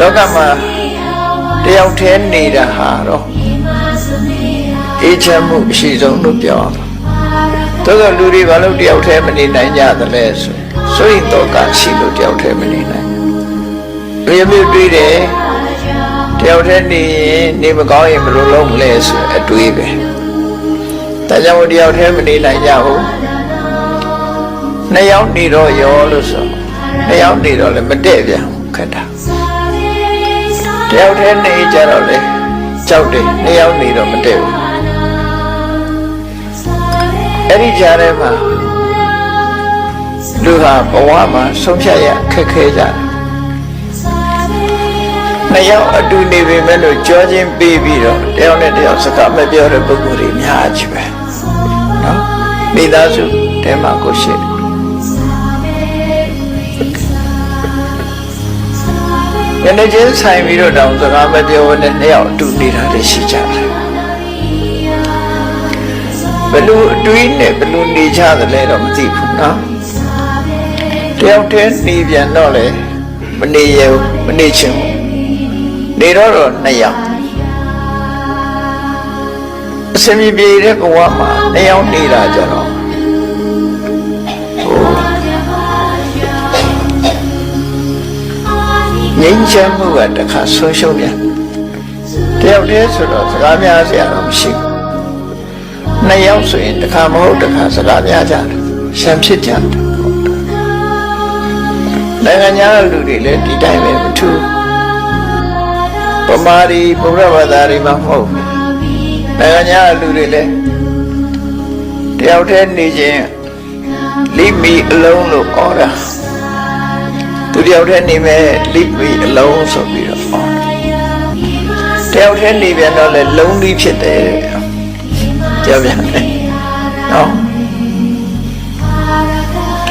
လောကမှာတယောက်တည်းနေတာဟာတော့အေးချမ်းမှုအရှိဆုံးလို့ပြောအောင်သို့သောလူတွေဘာလို့တယောက်တည်းမနေနိုင်ကြသလဲဆိုရင်တော့ကရှိလို့တယောက်တည်းမနေနိုင်ဘူးမျိုးတွေးတယ်တယောက်တည်းနေရင်နေမကောင်းရင်ဘယ်လိုလုပ်မလဲဆိုအတွေးပဲဒါကြောင့်တယောက်တည်းမနေနိုင်ကြဘူးနှစ်ယောက်နေတော့ရောလို့ဆိုနှစ်ယောက်နေတော့လည်းမတည့်ပြန်ခက်တာတယောက်တည်းနေကြတော့လေကြောက်တယ်နှစ်ယောက်နေတော့မတည့်ဘူးအဲ့ဒီကြားထဲမှာလူဟာဘဝမှာဆုံးဖြတ်ရခက်ခဲကြတယ်နှစ်ယောက်အတူနေပေမဲ့လို့ကြောချင်းပေးပြီးတော့တယောက်နဲ့တယောက်စကားမပြောတဲ့ပုဂ္ဂိုလ်တွေများကြီးပဲနော်မိသားစုတဲမှာကိုရှိတယ်ညနေချင်းဆိုင်ပြီးတော့တောင်စကားမပြောနဲ့နှစ်ယောက်အတူနေတာလည်းရှိကြတယ်ဘယ်လိုအတွေးနဲ့ဘယ်လိုနေကြသလဲတော့မသိဘူးနော်တယောက်တည်းနေပြန်တော့လေမနေရဘူးမနေချင်ဘူးနေတော့နှစ်ယောက်အစမြပြေတဲ့ဘဝမှာနှစ်ယောက်နေတာကြတော့ငြိမ်းချမ်းမှုကတခါဆုံးရှုံးပြန်တယောက်တည်းဆိုတော့စကားများစရာတော့မရှိဘူးနှစ်ယောက်ဆိုရင်တခါမဟုတ်တခါစကားများကြတယ်ရှမ်းဖြစ်ကြတယ်နိုင်ငံခြားလူတွေလည်းဒီတိုင်းပဲမထူးပမာရီဗုဒ္ဓဘာသာတွေမှာမဟုတ်နိုင်ငံခြားလူတွေလည်းတယောက်တည်းနေခြင်းလိမီအလုံးလို့ခေါ်တာသူတယောက်တည်းနေမဲ့လိမီအလုံးဆိုပြီးတော့ခေါ်တယောက်တည်းနေပြန်တော့လည်းလုံးလေးဖြစ်တယ်ကြောက်ပြန်တယ်နော်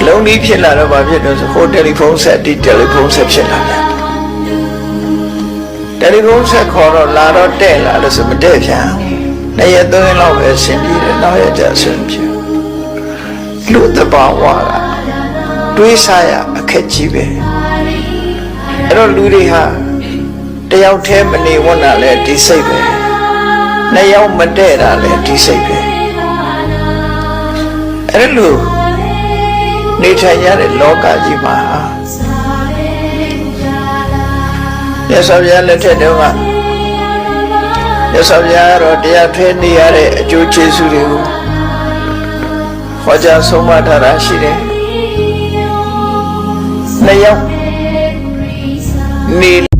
လုံးလေးဖြစ်လာတော့ဘာဖြစ်လို့ဆိုဟိုတယ်လီဖုန်းဆက်ဒီတယ်လီဖုန်းဆက်ဖြစ်လာပြန်တယ်လီဖုန်းဆက်ခေါ်တော့လာတော့တဲ့လာလို့ဆိုမတဲ့ပြန်နှစ်ရက်သုံးရက်လောက်ပဲဆင်ပြေတယ်နောက်ရက်ကျဆင်ပြေလူတဘာဝကတွေးစားရအခက်ကြီးပဲအဲ့တော့လူတွေဟာတယောက်တည်းမနေဝတ်တာလဲဒီစိတ်ပဲနှစ်ယောက်မတည့်တာလဲဒီစိတ်ပဲအဲ့လိုနေထိုင်ရတဲ့လောကကြီးမှာမြတ်စွာဘုရားလက်ထက်တုန်းကမြတ်စွာဘုရားတော့တရားထဲနေရတဲ့အကျိုးကျေးဇူးတွေကိုဟောကြားဆုံးမထားတာရှိတယ်နှစ်ယောက်နေ